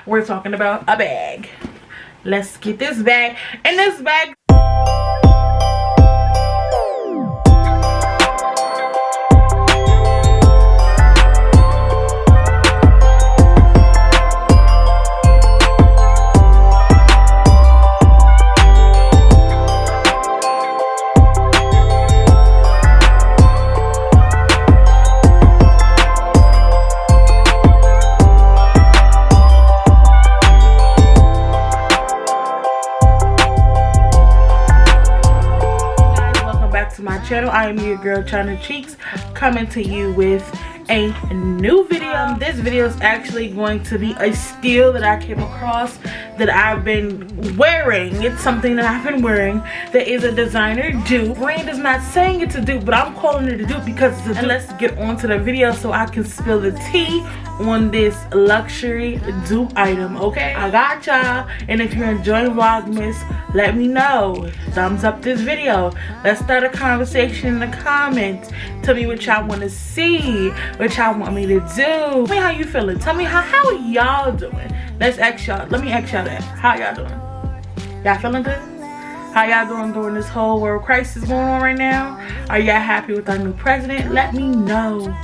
we're talking about a bag. Let's get this bag. And this bag, channel. I am your girl ChynaCheeks, coming to you with a new video. This video is actually going to be a steal that I came across that I've been wearing. It's something that I've been wearing that is a designer dupe. Brand is not saying it's a dupe, but I'm calling it a dupe because it's a dupe. And let's get on to the video so I can spill the tea on this luxury dupe item, okay? I got y'all, and if you're enjoying Vlogmas, let me know. Thumbs up this video. Let's start a conversation in the comments. Tell me what y'all want to see, what y'all want me to do. Tell me how you feeling. Tell me how y'all doing. Let's ask y'all. Let me ask y'all that. How y'all doing? Y'all feeling good? How y'all doing during this whole world crisis going on right now? Are y'all happy with our new president? Let me know,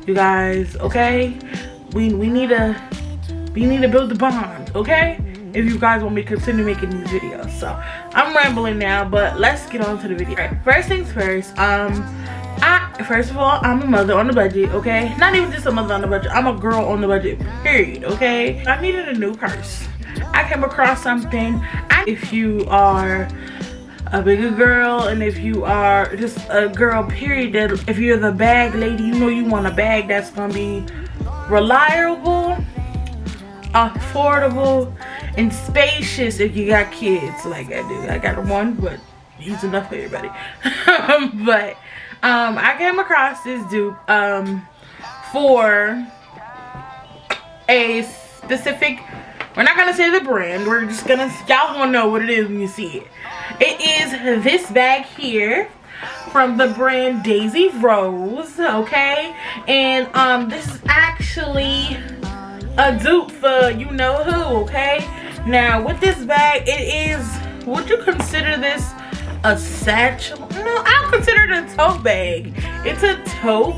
you guys. Okay, we need to build the bond. Okay, if you guys want me to continue making these videos. So I'm rambling now, but let's get on to the video. Right, first things first. First of all, I'm a mother on a budget, okay? Not even just a mother on a budget. I'm a girl on the budget, period, okay? I needed a new purse. I came across something. If you are a bigger girl, and if you are just a girl, period, that if you're the bag lady, you know you want a bag that's gonna be reliable, affordable, and spacious if you got kids like I do. I got one, but he's enough for everybody. But I came across this dupe for a specific, we're not gonna say the brand, we're just gonna, y'all gonna know what it is when you see it. It is this bag here from the brand Daisy Rose, okay? And this is actually a dupe for you know who, okay? Now with this bag, it is, would you consider this a satchel? No, I'll consider it a tote bag. It's a tote,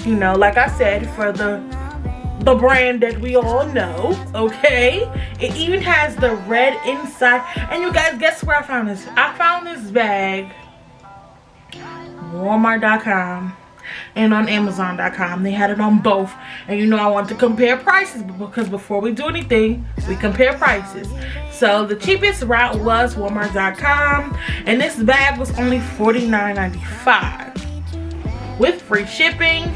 you know, like I said, for the brand that we all know, okay? It even has the red inside. And you guys, guess where I found this? I found this bag Walmart.com and on Amazon.com. They had it on both. And you know I want to compare prices, because before we do anything, we compare prices. So the cheapest route was Walmart.com, and this bag was only $49.95 with free shipping.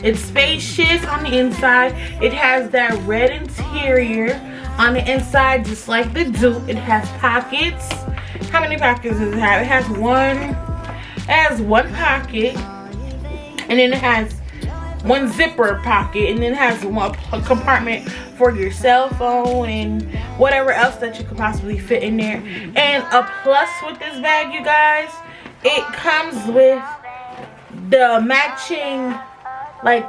It's spacious on the inside. It has that red interior on the inside, just like the dupe. It has pockets. How many pockets does it have? It has one pocket, and then it has one zipper pocket, and then it has one compartment for your cell phone and whatever else that you could possibly fit in there. And a plus with this bag, you guys, it comes with the matching like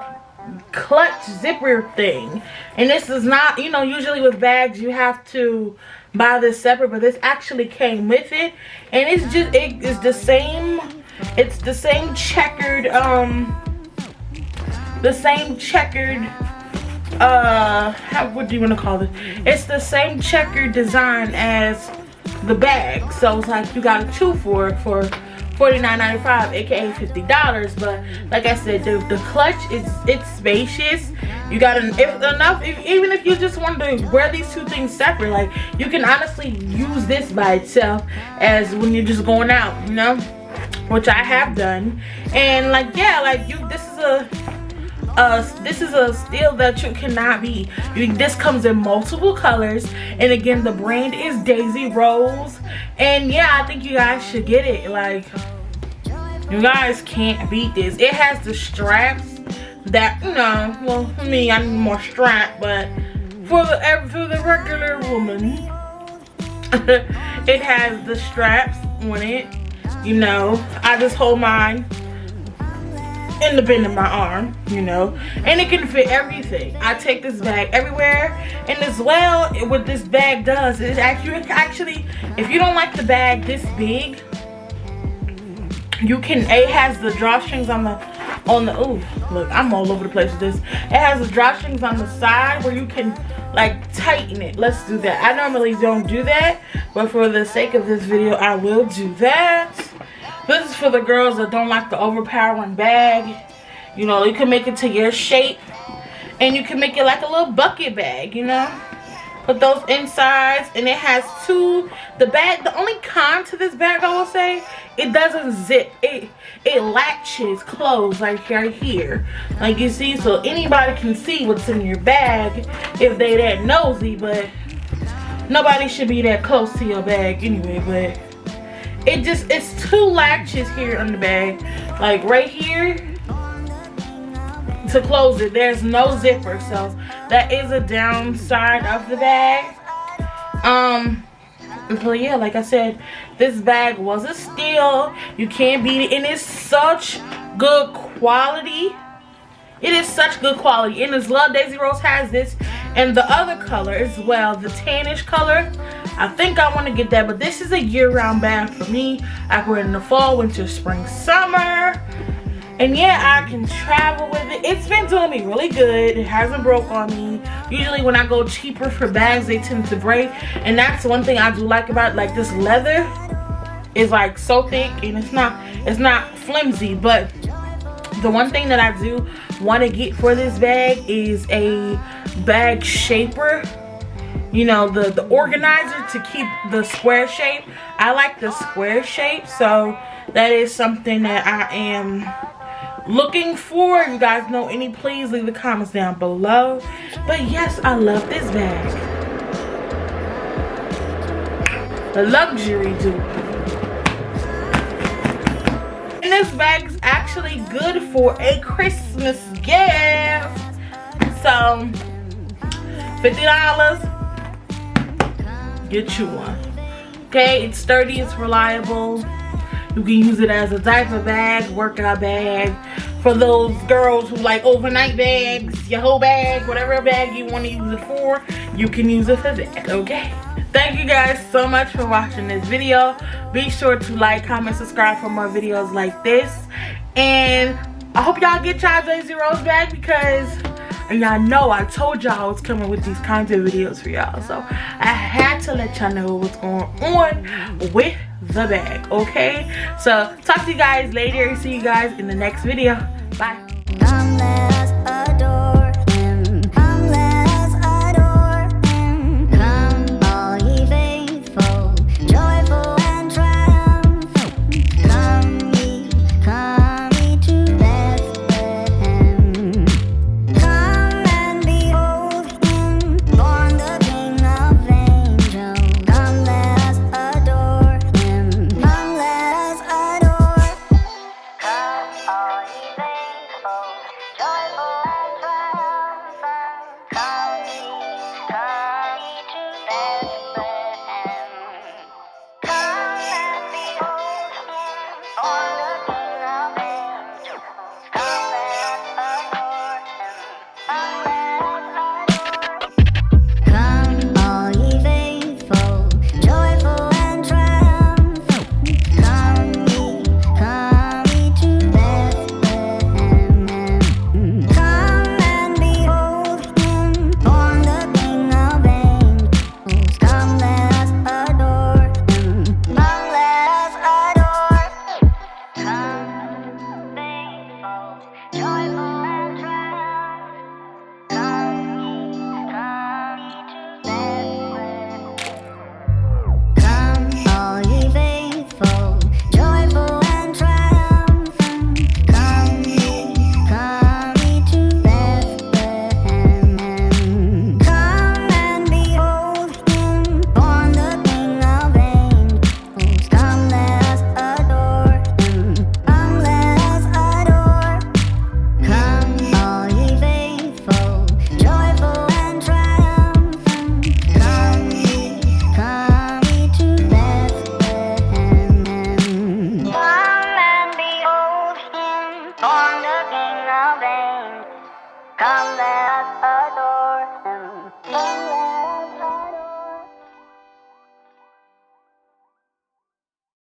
clutch zipper thing. And this is not, you know, usually with bags you have to buy this separate, but this actually came with it. And it's just, it is the same, it's the same checkered what do you want to call it? It's the same checkered design as the bag. So it's like you got a two for $49.95, aka $50. But like I said, the clutch it's spacious. You got even if you just want to wear these two things separate, like you can honestly use this by itself as when you're just going out, you know, which I have done. And like, yeah, like this is a steal that you cannot beat. This comes in multiple colors, and again, the brand is Daisy Rose. And yeah, I think you guys should get it. Like, you guys can't beat this. It has the straps that, you know, well, for me, I need more strap, but for the regular woman, it has the straps on it. You know, I just hold mine in the bend of my arm, you know, and it can fit everything. I take this bag everywhere, and as well, what this bag does is actually, if you don't like the bag this big, you can, it has the drawstrings on the, ooh, look, I'm all over the place with this. It has the drawstrings on the side where you can like tighten it. Let's do that. I normally don't do that, but for the sake of this video, I will do that. This is for the girls that don't like the overpowering bag. You know, you can make it to your shape, and you can make it like a little bucket bag, you know. Put those insides, and it has two, the bag, the only con to this bag, I will say, it doesn't zip. It latches closed like right here. Like you see, so anybody can see what's in your bag if they that nosy, but nobody should be that close to your bag anyway, but it's two latches here on the bag, like right here to close it. There's no zipper, so that is a downside of the bag. So yeah, like I said, this bag was a steal. You can't beat it, and it's such good quality. It is such good quality, and as well, Daisy Rose has this and the other color as well, the tannish color. I think I want to get that, but this is a year-round bag for me. I can wear it in the fall, winter, spring, summer, and yeah, I can travel with it. It's been doing me really good. It hasn't broke on me. Usually when I go cheaper for bags, they tend to break, and that's one thing I do like about it. Like, this leather is like so thick, and it's not flimsy. But the one thing that I do want to get for this bag is a bag shaper. You know, the organizer to keep the square shape. I like the square shape, so that is something that I am looking for. If you guys know any, please leave the comments down below. But yes, I love this bag. The luxury Dupe. And this bag is actually good for a Christmas gift. So $50, get you one. Okay, it's sturdy, it's reliable. You can use it as a diaper bag, workout bag. For those girls who like overnight bags, your whole bag, whatever bag you want to use it for, you can use it for that, okay? Thank you guys so much for watching this video. Be sure to like, comment, subscribe for more videos like this. And I hope y'all get y'all Daisy Rose bag, because y'all know I told y'all I was coming with these content videos for y'all. So I had to let y'all know what's going on with the bag, okay? So talk to you guys later. See you guys in the next video. Bye.